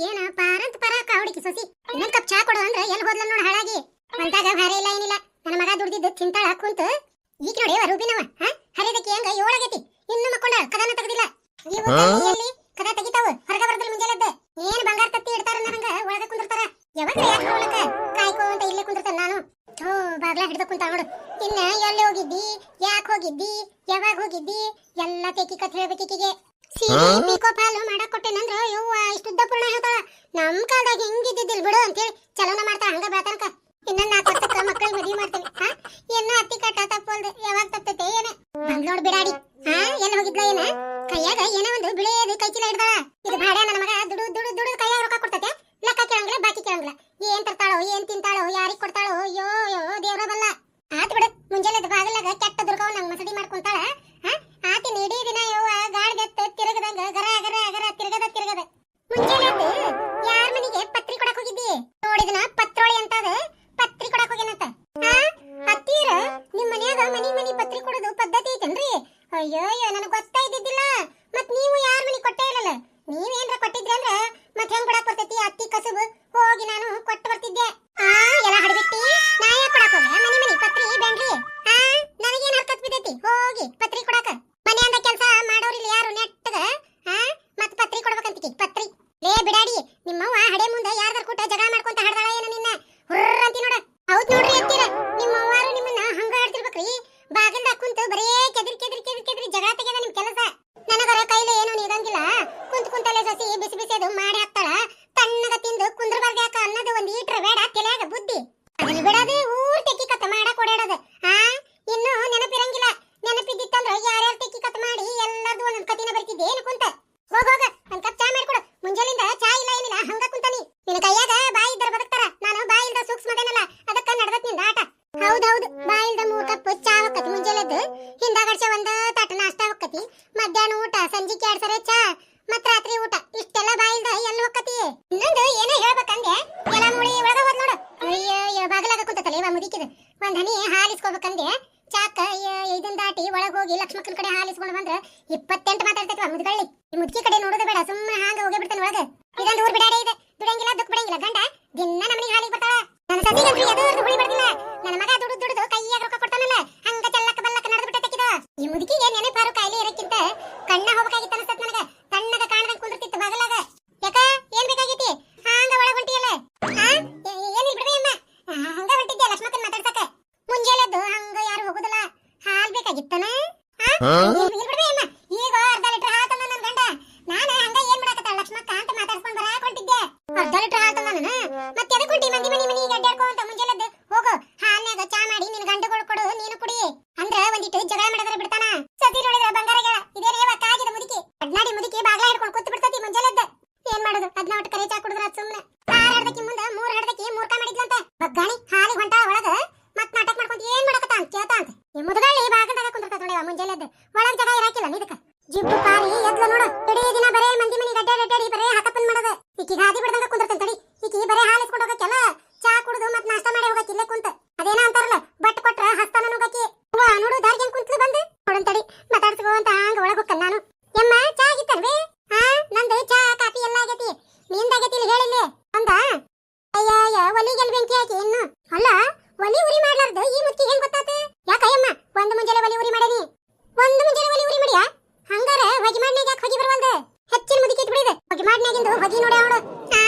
ಏನ ಪಾರಂತ ಪರಾಕ ಹುಡುಕಿ ಸೊಸಿ ಇನ್ನೊಂದ್ ಕಪ್ ಚಾ ಕೊಡು ಅಂದ್ರೆ ಎಲ್ಲಿ ಹೋದ್ಲ ನೋಡ ಹಾಳಾಗಿ ಮಂತಾಗ ಭಾರಿ ಇಲ್ಲ ಏನಿಲ್ಲ ನನ್ನ ಮಗ ದುಡ್ದಿದ್ದು ತಿಂತಾಳ ಕುಂತ ಈಗ ನೋಡಿ ರೂಬಿನವ ಹರಿದಕ್ಕೆ ಹೆಂಗ ಏಳಾಗೈತಿ ಇನ್ನು ಮಕ್ಕೊಂಡ ಕದನ ತೆಗ್ದಿಲ್ಲ ಎಲ್ಲಿ ಕದ ತೆಗಿತಾವ ಹೊರಗ ಬರದಲ್ಲ ಮುಂಜಾನೆದ್ದ ಏನ್ ಬಂಗಾರ ತತ್ತಿ ಇಡ್ತಾರ ನಂಗ ಒಳಗ ಕುಂದಿರ್ತಾರ ಯಾವಾಗ ಯಾಕೆ ಹೋಗ್ಲಕ ಕಾಯ್ಕೋ ಅಂತ ಇಲ್ಲೇ ಕುಂದಿರ್ತಾನ ನಾನು ಥೋ ಬಾಗ್ಲ ಹಿಡ್ದ ಕುಂತ ನೋಡು ಇನ್ನ ಎಲ್ಲಿ ಹೋಗಿದ್ದಿ ಯಾಕೆ ಹೋಗಿದ್ದಿ ಯಾವಾಗ ಹೋಗಿದ್ದಿ ಎಲ್ಲ ತೆಕ್ಕಿ ಕತ್ ಹೇಳ್ಬೇಕಿಗೆ ಸೀರೆ ಪಿಕೋ ಪಾಲು ಮಾಡಕ್ ಕೊಟ್ಟೆನಂದ್ರ ಯವ್ವ ಇಷ್ಟುದ್ದ ಪೂರ್ಣ ಹೇಳ್ತಾಳ ನಮ್ ಕಾಲದಾಗ ಹಿಂಗಿದ್ದಿದ್ದಿಲ್ ಬಿಡು ಅಂತೇಳಿ ಚಲೋನ ಮಾಡ್ತಾಳ ಹಂಗ ಬೇತನಕ ಇನ್ನ 4 ವರ್ಷಕ್ಕ ಮಕ್ಕಳಿಗೆ ಮದುವೆ ಮಾಡ್ತೇನೆ ಇನ್ನು ಅತ್ತಿ ಕಟ್ಟ ತಪ್ಪಲ್ದು ಯಾವಾಗ ತಪ್ಪತೈತೆ ಏನ ಬಂಗ್ಳೋಡ್ ಬಿಡಾಡಿ ಎಲ್ಲಿ ಹೋಗಿದ್ಲ ಏನ ಕೈಯಾಗ ಏನೋ ಒಂದು ಬಿಳೆಯದು ಕೈ ಚೀಲ ಹಿಡ್ದಾಳ ಇದು ಭಾಡ್ಯ ನನ್ನ ಮಗ ದುಡು ದುಡು ದುಡು ಕೈಯಾಗ ರೊಕ್ಕ ಕೊಡ್ತೈತೆ ಲೆಕ್ಕ ಕೇಳಂಗಿಲ್ಲ ಬಾಕಿ ಕೇಳಂಗಿಲ್ಲ ಏನ್ ತರ್ತಾಳೋ ಏನ್ ತಿಂತಾಳೋ ಯಾರಿಗ್ ಕೊಡ್ತಾಳೋ ಅಯ್ಯೋ ಯೋ ದೇವ್ರ ಬಲ್ಲ ಆತ್ ಬಿಡು ಮುಂಜಾನೆ ಬಾಗಲಾಗ ಕೆಟ್ಟ ದುರ್ಗವ ನಂಗ್ ಮಸಡಿ ಮಾಡ್ಕೊಂತಾಳ ಆತಿನ ಇಡೀ ದಿನ ಯವ್ವ ಗಾಳಿಗೆತ್ತ ತಿರುಗದಂಗ ಗರ ಗರ ಗರ ತಿರುಗದ ಮುಂಜಾನೆ ಯಾರ ಮನೆಗೆ ಪತ್ರಿ ಕೊಡಕ್ ಹೋಗಿದ್ದಿ ನೋಡಿದನ ಪತ್ರೋಳಿ ಅಂತದ ಪತ್ರಿ ಕೊಡಕ್ ಹೋಗ್ಯಾನಂತ ಹತ್ತೀರ ನಿಮ್ ಮನ್ಯಾಗ ಮನಿ ಪತ್ರಿ ಕೊಡೋದು ಪದ್ಧತಿ ಐತೇನ್ರಿ ಅಯ್ಯೋ ನನಗ್ ಗೊತ್ತಾಯ್ದಿದ್ದಿಲ್ಲ ಮತ್ ನೀವು ಯಾರ ಮನಿ ಕೊಟ್ಟೇ ಇರಲ್ಲ ನೀವೇನ್ರ ಕೊಟ್ಟಿದ್ರಿ ಅಂದ್ರ ಮತ್ ಹೆಂಗ್ ಕೊಡಕ್ ಬರ್ತೈತಿ ಅತ್ತಿ ಕಸುಬು ಹೋಗಿ ನಾನು ಕೊಟ್ಟು ಬರ್ತಿದ್ದೆ ಎಲ್ಲ ಹಡಬಿಟ್ಟಿ ನಾ ಯಾಕೆ ಕೊಡಕ್ ಹೋಗ್ಲ ಮನಿ ಪತ್ರಿ ಬೇಡ್ರಿ ನನಗೇನ್ ಹರ್ಕತ್ ಬಿದ್ದೈತಿ ಹೋಗಿ ಪತ್ರಿ ಕೊಡಕ ಮನೆಯಿಂದ ಕೆಲಸ ಮಾಡೋರಿಲ್ಲ ಯಾರು ನೆಟ್ಟಗ ಮತ್ ಪತ್ರಿ ಕೊಡ್ಬೇಕಂತಿಕಿ ಪತ್ರಿ ಲೇ ಬಿಡಾಡಿ ನಿಮ್ಮವ್ವ ಹಡೆ ಮುಂದೆ ಯಾರ್ದಾರ ಕೂಟ ಜಗಳ ಮಾಡ್ಕೊಂತ ಹಡ್ದಾಳ ಏನ ನಿನ್ನ ಹುರ್ರ ಅಂತಿ ನೋಡ ಹೌದ್ ನೋಡ್ರಿ ಅಂತೀರ ನಿಮ್ಮವ್ವಾರು ನಿಮ್ಮನ್ನ ಹಂಗ ಆಡ್ತಿರ್ಬೇಕ್ರಿ ಬಾಗಿಲ್ದಾಗ ಕುಂತು ಬರೇ ಕೆದ್ರಿ ಜಗಳ ತೆಗೆದ ನಿಮ್ ಕೆಲಸ ನನಗರ ಕೈಲಿ ಏನೂ ನೀಡಂಗಿಲ್ಲ ಕುಂತಲ್ಲೇ ಸಸಿ ಬಿಸಿ ಅದು ಮಾಡಿ ಹಾಕ್ತಾಳ ತಣ್ಣಗ ತಿಂದು ಕುಂದ್ರಬಾರ್ದು ಯಾಕ ಅನ್ನೋದು ಒಂದ್ ಈಟ್ರ ಬೇಡ ತಲೆಯಾಗ ಬುದ್ಧಿ ಅದನ್ನ ಬಿಡೋದು ಊರ್ ತೆಕ್ಕಿ ಕತ್ತ ಮಾಡಕ್ ಓಡಾಡೋದು ಇನ್ನು ನೆನಪಿರಂಗಿಲ್ಲ ನೆನಪಿದ್ದಿತ್ತಂದ್ರ ಯಾರ್ಯಾರು ತೆಕ್ಕಿ ಕತ್ತ ಮಾಡಿ ಎಲ್ಲಾರ್ದು ಒಂದೊಂದ್ ಕತಿನ ಬರ್ತಿದ್ದೆ ಏನು ಕುಂತ ಹೋಗ ಒಂದ್ ಕಪ್ ಚಾ ಮಾಡ್ಕೊಡು ಮುಂಜಾಲಿಂದ ಚಾ ಇಲ್ಲ ಏನಿಲ್ಲ ಹಂಗ ಕುಂತಾನಿ ನಿನ್ನ ಕೈಯಾಗ ಬಾಯಿ ಇದ್ದರ ಬದುಕ್ತಾರ ನಾನು ಬಾಯಿ ಇಲ್ದ ಸೂಕ್ಷ್ಮದೇನಲ್ಲ ಅದಕ್ಕ ನಡ್ದತ್ ನಿಂದ ಆಟ ಹೌದೌದು ಬಾಯಿ ಇಲ್ದ 3 ಕಪ್ ಚಾ ಹೊಕ್ಕತಿ ಮುಂಜಾಲೆದ್ದು ಹಿಂದಾಗಡ್ಸೆ ಒಂದ ತಟ ನಾಷ್ಟಾ ಹೊಕ್ಕತಿ ಮಧ್ಯಾಹ್ನ ಊಟ ಸಂಜಿಕೆ 2 ಸರಿ ಚಾ ಮತ್ ರಾತ್ರಿ ಊಟ ಇಷ್ಟೆಲ್ಲ ಬಾಯಿ ಇಲ್ದ ಎಲ್ಲಿ ಹೊಕ್ಕತಿ ಇನ್ನೊಂದು ಏನೋ ಹೇಳ್ಬೇಕಂದೆ ಎಲ್ಲ ನೋಡಿ ಒಳಗ ಹೋದ್ ನೋಡು ಅಯ್ಯೋ ಬಾಗಲಾಗ ಕುಂತತಲ್ಲ ಇವ ಮುದಿಕಿದ ಒಂದ್ ಹನಿ ಹಾಲಿಸ್ಕೋಬೇಕಂದೆ ಚಾಕ ಇದನ್ ದಾಟಿ ಒಳಗ್ ಹೋಗಿ ಲಕ್ಷ್ಮಕ್ಕನ ಕಡೆ ಹಾಲಿಸ್ಕೊಂಡು ಬಂದ್ರ 28 ಮಾತಾಡ್ತೈತಿ ಮುದ್ಗಳ್ಳಿ ಈ ಮುದ್ಕಿ ಕಡೆ ನೋಡೋದು ಬೇಡ ಸುಮ್ಮನೆ ಹಾಂಗ ಹೋಗೇ ಬಿಡ್ತಾನೆ ಒಳಗ ಇದೊಂದು ಊರ್ ಬಿಡಾಡೆ ಇದೆ ದುಡಂಗಿಲ್ಲ ದುಃಖ ಬಿಡಂಗಿಲ್ಲ ಗಂಡ ದಿನ ನಮ್ಮನಿಗೆ ಹಾಲಿಗೆ ಬರ್ತಾಳ ನನ್ನ ಸತಿಗಂತ್ರಿ ಎದುರು ಹುಳಿ ಬರ್ದಿಲ್ಲ ನನ್ನ ಮಗ ದುಡ್ದು ಕೈಯಾಗ ರೊಕ್ಕ ಕೊಡ್ತಾನಲ್ಲ ಹಂಗ ಚೆಲ್ಲಕ್ಕ ಬಲ್ಲಕ್ಕ ನಡೆದು ಬಿಟ್ಟೈತಿದ ಈ ಮುದುಕಿಗೆ ನೆನಪಾರು ಕಾಯಿಲೆ ಇರಕ್ಕಿಂತ ಕಣ್ಣ ಹೋಗಬೇಕಾಗಿತ್ತ ಅನ್ಸತ್ ನನಗ ತಣ್ಣಗ ಕಾಣದಂಗ ಕುಂದಿರ್ತಿತ್ತು ಬಾಗಲಾಗ ಯಾಕ ಏನ್ ಬೇಕಾಗೈತಿ ಹಂಗ ಒಳಗ್ ಹೊಂಟಿಯಲ್ಲ ಏನಿಲ್ ಬಿಡ್ವೆ ಅಮ್ಮ ಹಂಗ ಹೊಂಟಿದ್ದೆ ಲಕ್ಷ್ಮಕ್ಕನ್ ಮಾತಾಡ್ಸಕ ಮುಂಜಾನೆದ್ದು ಹಂಗ ಯಾರು ಹೋಗುದಿಲ್ಲ ಹಾಲ್ ಬೇಕಾಗಿತ್ತನ ಬಿಡ್ವೆ ಅಮ್ಮ ಈಗ ಅರ್ಧ ಲೀಟರ್ ಹಾಲ್ ತಂದ ನನ್ ಗಂಡ ನಾನ ಹಂಗ ಏನ್ ಮಾಡಕತ್ತಾಳ ಲಕ್ಷ್ಮಕ್ಕ ಅಂತ ಮಾತಾಡ್ಸ್ಕೊಂಡ್ ಬರಾಕ್ ಹೊಂಟಿದ್ದೆ ಅರ್ಧ ಲೀಟರ್ ಹಾಲ್ ತಂದ ಮತ್ತೆ ಎದಕ್ ಹೊಂಟಿ ಮನಿ ಅಡ್ಡಾಡ್ಕೊಂತ ಮುಂಜಾನೆದ್ದು ಹೋಗು ಹಾಲ್ನಾಗ ಚಾ ಮಾಡಿ ನಿನ್ ಗಂಡಗಳು ಕೊಡು ನೀನು ಕುಡಿ ಅಂದ್ರ ಒಂದಿಟ್ಟು ಜಗಳ ಮಾಡಿದ್ರೆ ಬಿಡ್ತಾನ ಸತಿ ನೋಡಿದ್ರ ಬಂಗಾರಗಳ ಇದೇನೇವ ಕಾಗಿದ ಮುದುಕಿ ಅಡ್ನಾಡಿ ಮುದುಕಿ ಬಾಗ್ಲ ಹಿಡ್ಕೊಂಡು ಕೂತ್ ಬಿಡ್ತತಿ ಮುಂಜಾನೆದ್ದು ಏನ್ ಮಾಡೋದು 14 ಕರೆ ಚಾ ಕುಡಿದ್ರ ಸುಮ್ನೆ 6 ಹಡದಕ್ಕಿ ಮುಂದ 3 ಹಡದಕ್ಕಿ ಮೂರ್ಕ ಮಾಡಿದ್ಲಂತ ಬಗ್ಗಾಣಿ ಹಾಲಿಗೆ ಹೊಂಟ ಒಳಗ ಮತ್ ನಾಟಕ ಮಾಡ್ಕೊಂತ ಏನ್ ಮಾಡಕತ್ತ ಅಂತ ಕೇಳ್ತಾ ಅಂತ ಈ ಮುದುಗಳ್ಳಿ ಬಾಗದಾಗ ಕುಂದಿರ್ತ ನೋಡಿವ ಮುಂಜಾನೆದ್ದು ಒಳಗ್ ಜಾಗ ಇರಾಕಿಲ್ಲ ನೀದಕ್ಕ ಜಿಬ್ಬು ಪಾರಿ ಎದ್ಲ ನೋಡು ಇಡೀ ದಿನ ಬರೇ ಮಂದಿ ಮನಿ ಗಡ್ಡಾಡಿ ಬರೇ ಹಾಕಪ್ಪನ್ ಮಾಡೋದು ಈಕಿ ಗಾದಿ ಬಿಡ್ದಂಗ ಕುಂದಿರ್ತಂತ ತಡಿ ಈಕಿ ಬರೇ ಹಾಲಿಸ್ಕೊಂಡು ಹೋಗಕ್ಕೆಲ್ಲ ಚಾ ಕುಡಿದು ಮತ್ ನಾಷ್ಟ ಮಾಡಿ ಹೋಗಕ್ಕೆ ಇಲ್ಲೇ ಕುಂತ ಅದೇನ ಅಂತಾರಲ್ಲ ಬಟ್ ಕೊಟ್ರ ಹಸ್ತಾನ ನುಗ್ಗಕ್ಕಿ ನೋಡು ದಾರಿಗೆ ಕುಂತ್ಲು ಬಂದು ನೋಡನ್ ತಡಿ ಮಾತಾಡ್ಸ್ಕೋ ಅಂತ ಹಂಗ ಒಳಗ್ ಹೋಗ್ಕನ್ ನಾನು ಎಮ್ಮ ಚಾ ಆಗಿತ್ತಲ್ವೇ ನಂದು ಚಾ ಕಾಫಿ ಎಲ್ಲ ಆಗೈತಿ ನಿಂದಾಗೈತಿ ಇಲ್ಲಿ ಹೇಳಿಲ್ಲ ಅಂದ ಅಯ್ಯ ಒಲಿಗೆಲ್ ಬೆಂಕಿ ಹಾಕಿ ಇನ್ನು ಅಲ್ಲ ಒಲಿ ಉರಿ ಮಾಡ್ಲಾರ್ದು ಈ ಮುತ್ತಿ ಹೆಂಗ್ ಗೊತ್ತಾತ ಯಾಕಯ್ಯಮ್ಮ ಒಂದು ಮುಂಜಾನೆ ಒಲಿ ಉರಿ ಮಾಡೇನಿ ಒಂದು ಮುಂಜಾನೆ ಒಲಿ ಉರಿ ಮಾಡಿಯಾ ಹಂಗಾರ ಹೊಗಿ ಮಾಡ್ನಾಗ ಯಾಕೆ ಹೊಗಿ ಬರುವಲ್ದ ಹೆಚ್ಚಿನ ಮುದುಕಿ ಬಿಡಿದ ಹೊಗಿ ಮಾಡ್ನಾಗಿಂದು ಹೊಗಿ ನೋಡಿ ಅವಳು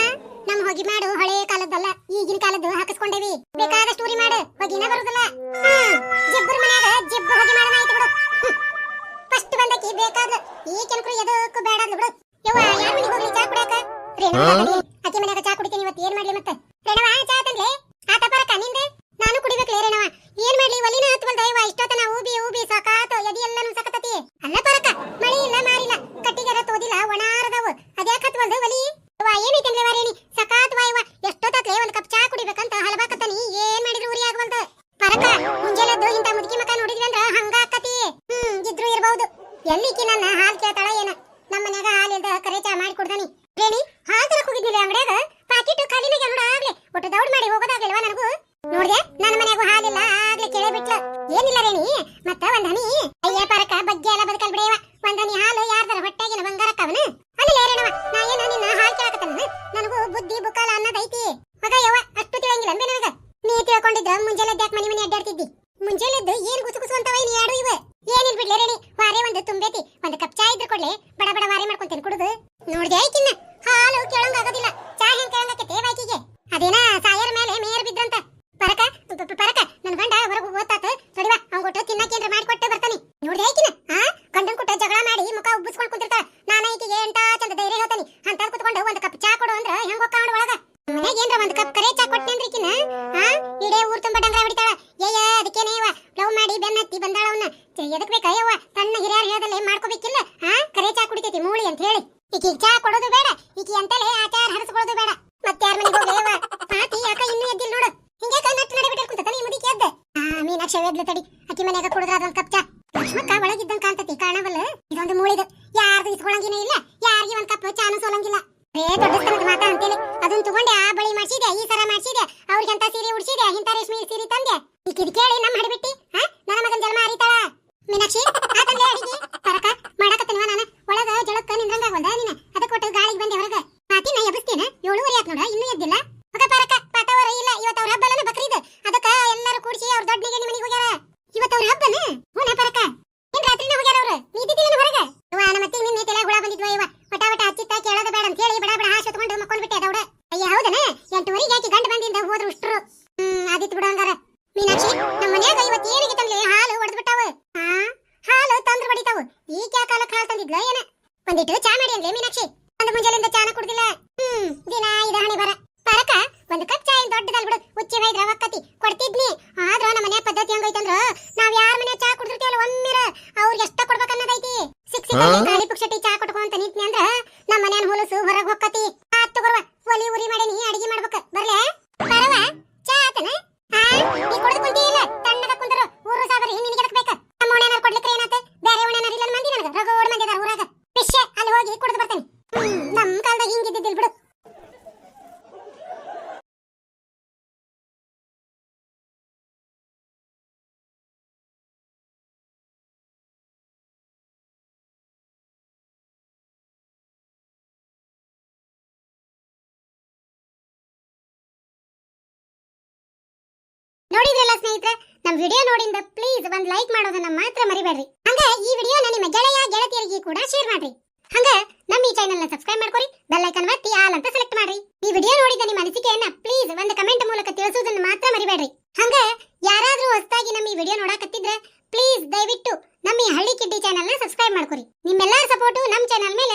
ನಮ್ ಹೊಗಿ ಮಾಡು ಹಳೆ ಕಾಲದ್ದಲ್ಲ ಈಗಿನ ಕಾಲದ್ದು ಹಾಕಿಸ್ಕೊಂಡೇವಿ ಬೇಕಾದಷ್ಟು ಉರಿ ಮಾಡು ಹೊಗಿನ ಬರುದಿಲ್ಲ ಜಬ್ಬರ್ ಮನ್ಯಾಗ ಜಬ್ಬ ಹೊಗಿ ಮಾಡೋಣ ಆಯ್ತು ಬಿಡು ಫಸ್ಟ್ ಬಂದಕಿ ಬೇಕಾದ್ಲು ಈ ಕೆನಕರು ಎದಕ್ಕೂ ಬೇಡಾದ್ಲು ಬಿಡು ಯವ್ವ ಯಾರ ಮನೆಗೆ ಹೋಗ್ಲಿ ಚಾ ಕುಡಿಯಾಕ ರೇಣವ ಅಕ್ಕಿ ಮನ್ಯಾಗ ಚಾ ಕುಡಿತೀನಿ ಇವತ್ತು ಏನ್ ಮಾಡ್ಲಿ ಮತ್ತೆ ರೇಣವ ಚಾ ತಂದ್ಲೆ ಆತ ಪರಕ ನಿಂದೆ ನಾನು ಕುಡಿಬೇಕ್ಲೇ ರೇಣವ ಏನ್ ಮಾಡ್ಲಿ ಒಲಿನ ಹತ್ವಲ್ದ ಯವ್ವ ಇಷ್ಟೊತ್ತನ ಊಬಿ ಸಾಕಾತು ಎದಿ ಎಲ್ಲಾನು ಸಕತತಿ ಅಲ್ಲ ಪರಕ ಮಳಿ ಇಲ್ಲ ಮಾರಿಲ್ಲ ಕಟ್ಟಿಗೆರ ತೋದಿಲ್ಲ ಒಣಾರದವು ಅದ್ಯಾಕ ಹತ್ವಲ್ದು ಒಲಿ ಏನೈತಂದ್ರೆ ವಾರೇಣಿ ಸಕಾತ್ ವಾಯವ ಎಷ್ಟೊತ್ತಾತ್ಲೆ ಒಂದ್ ಕಪ್ ಚಾ ಕುಡಿಬೇಕಂತ ಹಲಬಾಕತ್ತಾನಿ ಏನ್ ಮಾಡಿದ್ರು ಉರಿ ಆಗವಲ್ದು ಪರಕ ಮುಂಜಾನೆದ್ದು ಇಂತ ಮುದುಕಿ ಮಕ ನೋಡಿದ್ವಿ ಅಂದ್ರ ಹಂಗ ಆಕತಿ ಇದ್ರು ಇರ್ಬಹುದು ಎಲ್ಲಿಕಿ ನನ್ನ ಹಾಲ್ ಕೇಳ್ತಾಳ ಏನ ನಮ್ಮ ಮನ್ಯಾಗ ಹಾಲ್ ಇಲ್ದ ಕರೆ ಚಾ ಮಾಡಿ ಕೊಡ್ದಾನಿ ರೇಣಿ ಹಾಲ್ ತರಕ್ ಹೋಗಿದ್ನಿಲ್ಲ ಅಂಗಡ್ಯಾಗ ಪಾಕಿಟ್ ಖಾಲಿನಾಗ ನೋಡ ಆಗ್ಲೆ ಒಟ್ಟು ದೌಡ್ ಮಾಡಿ ಹೋಗೋದಾಗ್ಲಿಲ್ವಾ ನನಗೂ ನೋಡ್ದೆ ನನ್ನ ಮನ್ಯಾಗೂ ಹಾಲಿಲ್ಲ ಆಗ್ಲೇ ಕೇಳೇ ಬಿಟ್ಲ ಏನಿಲ್ಲ ರೇಣಿ ಮತ್ತ ಒಂದ್ ಹನಿ ಅಯ್ಯ ಪರಕ ಬಗ್ಗೆ ಎಲ್ಲ ಬದುಕಲ್ ಬಿಡೇವ ಒಂದ್ ಹನಿ ಹಾಲು ಯಾರ್ದಾರ ಹೊಟ್ಟೆಗಿನ ಬಂಗಾರಕ್ಕವನ ಅಲ್ಲಿ ರೇಣವ ನಾ ಏನ ನಿನ್ನ ಹಾಲ್ ಕೇಳಕತ್ತನ ನನಗೂ ಬುದ್ಧಿ ಬುಕಾಲ ಅನ್ನೋದೈತಿ ಮಗ ಯವ್ವ ಅಷ್ಟು ತಿಳಂಗಿಲ್ಲ ಅಂಬೆ ನನಗ ನೀ ತಿಳ್ಕೊಂಡಿದ್ರ ಮುಂಜಾನೆ ಯಾಕೆ ಮನಿ ಮನಿ ಅಡ್ಡಾಡ್ತಿದ್ದಿ ಮುಂಜಾನೆದ್ದು ಏನ್ ಗುಸು ಗುಸು ಅಂತವ ನೀ ಯಾಡು ಇವ ಏನಿಲ್ ಬಿಡ್ಲೆ ರೇಣಿ ವಾರೆ ಒಂದು ತುಂಬೈತಿ ಒಂದು ಕಪ್ ಚಾ ಇದ್ರ ಕೊಡ್ಲೆ ಬಡ ಬಡ ವಾರೆ ಮಾಡ್ಕೊಂತೇನೆ ಕುಡುದು ನೋಡ್ದೆ ಐಕಿನ್ನ ಹಾಲು ಕೇಳಂಗ ಆಗೋದಿಲ್ಲ ಚಾ ಹೆಂಗ್ ಕೇಳಂಗಕ್ಕೆ ಬಾಕಿಗೆ ಅದೇನ ಸಾಯರ ಮೇಲೆ ಮೇಯರ್ ಬಿದ್ರಂತ ಪರಕ ಪರಕ ನನ್ ಗಂಡ ಹೊರಗೆ ಓದ್ತಾತ ತಡಿವಾ ಅವ್ನ್ ಕೊಟ್ಟು ತಿನ್ನಕೇಂದ್ರ ಮಾಡಿಕೊಟ್ಟು ಬರ್ತಾನೆ ನೋಡ್ದೆ ಐಕಿನ ಗಂಡನ್ ಕೊಟ್ಟು ಜಗಳ ಮಾಡಿ ಮುಖ ಉಬ್ಬಿಸ್ಕೊಂಡ್ ಕುಂತಿರ್ತಾಳ ನಾನು ಈಕಿಗೆ ಎಂಟ ಚಂದ ಧೈರ್ಯ ಹೇಳ್ತಾನೆ ಅಂತ ಕುತ್ಕೊಂಡು ಒಂದು ಕಪ್ ಚಾ ಕೊಡು ಅಂದ್ರ ಹೆಂಗ್ ಹೋಗ್ಕಾಂಡ್ ಒಳಗ ಮನೆಗೆ ಏನ್ರ ಒಂದು ಕಪ್ ಕರೆ ಚಾ ಕೊಟ್ಟೇನ್ರಿ ಈಕಿನ ಇಡೇ ಊರ್ ತುಂಬ ಡಂಗ್ರ ಹೊಡಿತಾಳ ಏಯ ಅದಕ್ಕೇನೆ ಇವ ಲವ್ ಮಾಡಿ ಬೆನ್ನತ್ತಿ ಬಂದಾಳ ಅವನ್ನ ಎದಕ್ ಬೇಕಾ ಯವ್ವ ತನ್ನ ಹಿರಿಯರ್ ಹೇಳ್ದಲ್ಲೇ ಮಾಡ್ಕೋಬೇಕಿಲ್ಲ ಕರೆ ಚಾ ಕುಡಿತೈತಿ ಮೂಳಿ ಅಂತ ಹೇಳಿ ಈಕಿ ಚಾ ಕೊಡೋದು ಬೇಡ ಈಕಿ ಅಂತಲೇ ಆಚಾರ ಹರಸ್ಕೊಳ್ಳೋದು ಬೇಡ ಮತ್ತೆ ಯಾರ ಮನೆಗೆ ಹೋಗ್ಲೇವ ಪಾತಿ ಯಾಕ ಇನ್ನೂ ಎದ್ದಿಲ್ಲ ನೋಡು ಹಿಂಗೆ ನಟ್ಟು ನಡಿಬಿಟ್ಟು ಕುಂತ ನೀ ಮುದಿಕೆ ಎದ್ದೆ ಮೀನಾಕ್ಷಿ ಎದ್ಲು ತಡಿ ಅಕ್ಕಿ ಮನೆಯಾಗ ಕುಡಿದ್ರ ಅದೊಂದು ಕಪ್ ಚಾ ಲಕ್ಷ್ಮಕ್ಕ ಒಳಗಿದ್ದಂಗ ಕಾಣ್ತತಿ ಕಾಣವಲ್ಲ ಇದೊಂದು ಮೂಳಿದು ಯಾರ್ದು ಇಸ್ಕೊಳಂಗಿನೇ ಇಲ್ಲ ಯಾರಿಗೆ ಒಂದ್ ಕಪ್ ಚಾನು ಸೋಲಂಗಿಲ್ಲ ದೊಡ್ಡಸ್ತನದ ಮಾತಾ ಅಂತೇಳಿ ಅದನ್ನ ತಗೊಂಡೆ ಆ ಬಳಿ ಮಾಡ್ಸಿದೆ ಈ ಸರ ಮಾಡ್ಸಿದೆ ಅವ್ರಿಗಂತ ಸೀರೆ ಉಡ್ಸಿದೆ ಇಂತ ರೇಷ್ಮೆ ಸೀರೆ ತಂದೆ ಈಕಿದ್ ಕೇಳಿ ನಮ್ಮ ಹಡಿಬಿಟ್ಟಿ ನನ್ನ ಮಗನ್ ಜನ್ಮ ಹರಿತಾಳ ಮೀನಾಕ್ಷಿ ಆತಂದೆ ಅಡಿಗೆ ಪರಕ ಮಾಡಕತ್ತೇನವ ನಾನು ಒಳಗ ಜಳಕ್ಕ ನಿಂದ್ರಂಗಾಗಲ್ದ ನೀನ ಅದಕ್ಕೆ ಕೊಟ್ಟು ಗಾಳಿಗೆ ಬಂದೆ ಹೊರಗ ಪಾತಿನ ಎಬ್ಬಿಸ್ತೇನ 7:30 ಆತ್ ನೋಡ ಇನ್ನೂ ಎದ್ದಿಲ್ಲ ಮಗ ಪರಕ ಪಾತವರ ಇಲ್ಲ ಇವತ್ತು ಅವ್ರ ಹಬ್ಬಲನ ಬಕ್ರೀದ್ ಅದಕ್ಕ ಎಲ್ಲರೂ ಕೂಡಿಸಿ ಅವ್ರ ದೊಡ್ಡ ನಿಗಣಿ ಮನೆಗೆ ಹೋಗ್ಯಾರ ಇವತ್ತು ಅವ್ರ ಹಬ್ಬನ ಹೂನ ಪರಕ ಏನ್ ರಾತ್ರಿನ ಹೋಗ್ಯಾರ ಅವ್ರು ನೀ ಇದ್ದಿದ್ದಿಲ್ಲ ಹೊರಗ ನಮ್ಮ ಮತ್ತೆ ನಿನ್ನೆ ತಲೆ ಹುಳ ಬಂದಿದ್ವ ಇವ ವಟ ವಟ ಹಚ್ಚಿತ್ತ ಕೇಳೋದ ಬೇಡ ಅಂತ ಹೇಳಿ ಬಡ ಬಡ ಹಾಸು ತಗೊಂಡು ಮಕ್ಕೊಂಡ್ಬಿಟ್ಟೆ ಅದವಡ ಅಯ್ಯ ಹೌದನ 8:30 ಯಾಕೆ ಗಂಡ ಬಂದಿಂದ ಹೋದ್ರು ಉಷ್ಟ್ರು ಆದಿತ್ತು ಬಿಡು ಹಂಗಾರ ಮೀನಾಕ್ಷಿ ನಮ್ಮ ಮನ್ಯಾಗ ಇವತ್ತು ಏನಿಗೆ ತಂದ್ಲೆ ಹಾಲು ಒಡೆದ್ಬಿಟ್ಟಾವ ಹಾಲು ತಂದ್ರು ಬಡಿತಾವು ಈ ಕ್ಯಾ ಕಾಲಕ್ಕೆ ಹಾಲು ತಂದಿದ್ಲ ಏನ ಒಂದಿಟ್ಟು ಚಾ ಮಾಡಿ ಅಂದ್ಲೆ ಮೀನಾಕ್ಷಿ ಒಂದು ಮುಂಜಾನೆಯಿಂದ ಚಾನ ಕುಡ್ದಿಲ್ಲ ದಿನ ಇದ ಹಣೆ ಬರ ಪರಕ ಒಂದು ಕಪ್ ಚಾ ದೊಡ್ಡದಲ್ ಬಿಡು ಉಚ್ಚಿ ವೈದ್ರ ಒಕ್ಕತಿ ಕೊಡ್ತಿದ್ನಿ ಆದ್ರ ನಮ್ಮ ಮನೆ ಪದ್ಧತಿ ಹಂಗೈತಂದ್ರ ನಾವ್ ಯಾರ ಮನೆ ಚಾ ಕುಡಿದಿರ್ತೀವಲ್ಲ ಒಮ್ಮಿರ ಅವ್ರಿಗೆ ಎಷ್ಟ ಕೊಡ್ಬೇಕನ್ನೋದೈತಿ ಗಾಳಿ ಪುಕ್ಷಟಿ ಚಾ ಕೊಟ್ಕೊಂತ ನಿಂತ್ನಿ ಅಂದ್ರ ನಮ್ಮ ಮನ್ಯಾನ ಹೊಲಸು ಹೊರಗ್ ಹೊಕ್ಕತಿ ಆತ್ ತಗೋರ್ವ ಒಲಿ ಉರಿ ಮಾಡೀನಿ ಅಡಿಗೆ ಮಾಡ್ಬೇಕ ಬರ್ಲೆ ಬರವ ಚಾ ಆತನ ನೀ ಕುಡಿದು ಕುಂತಿಲ್ಲ ತಣ್ಣಗ ಕುಂದ್ರು ಊರು ಸಾಗರ ನಿನಗೆ ಎದಕ್ ಬೇಕ ನಮ್ಮ ಓಣೆನಾರ ಕೊಡ್ಲಿಕ್ಕೆ ಏನಾತ ಬೇರೆ ಓಣೆನಾರ ಇಲ್ಲ ಮಂದಿ ನನಗ ರಗೋಡ್ ಮಂದಿ ಅದಾರ ಊರಾಗ ಪಿಶ್ಯ ಅಲ್ಲಿ ಹೋಗಿ ಕುಡಿದು ಬರ್ತೇನೆ ನಮ್ ಕಾಲದಾಗ ಹಿಂಗಿದ್ದಿದ್ದಿಲ್ ಬಿಡು ನೋಡಿದ್ರಲ್ಲ ಸ್ನೇಹಿತರೆ ನಮ್ಮ ವಿಡಿಯೋ ನೋಡಿಂದ ಪ್ಲೀಸ್ ಒಂದು ಲೈಕ್ ಮಾಡೋದನ್ನ ಮಾತ್ರ ಮರಿಬೇಡ್ರಿ ಹಂಗ ಈ ವಿಡಿಯೋನ ನಿಮ್ಮ ಗೆಳೆಯ ಗೆಳತಿಯರಿಗೆ ಕೂಡ ಶೇರ್ ಮಾಡ್ರಿ ಹಂಗ ನಮ್ಮ ಈ ಚಾನೆಲ್ ನ ಸಬ್ಸ್ಕ್ರೈಬ್ ಮಾಡ್ಕೊರಿ ಬೆಲ್ ಐಕಾನ್ ಒತ್ತಿ ಆಲ್ ಅಂತ ಸೆಲೆಕ್ಟ್ ಮಾಡ್ರಿ ಈ ವಿಡಿಯೋ ನೋಡಿದ ನಿಮ್ಮ ಅನಿಸಿಕೆಯನ್ನ ಪ್ಲೀಸ್ ಒಂದು ಕಮೆಂಟ್ ಮೂಲಕ ತಿಳಿಸೋದನ್ನ ಮಾತ್ರ ಮರಿಬೇಡ್ರಿ ಹಂಗ ಯಾರಾದ್ರೂ ಹೊಸದಾಗಿ ನಮ್ಮ ಈ ವಿಡಿಯೋ ನೋಡಕತ್ತಿದ್ರೆ ಪ್ಲೀಸ್ ದಯವಿಟ್ಟು ನಮ್ಮ ಈ ಹಳ್ಳಿ ಕಿಡ್ಡಿ ಚಾನೆಲ್ ನ ಸಬ್ಸ್ಕ್ರೈಬ್ ಮಾಡ್ಕೊರಿ ನಿಮ್ಮೆಲ್ಲರ ಸಪೋರ್ಟ್ ನಮ್ಮ ಚಾನೆಲ್ ಮೇಲೆ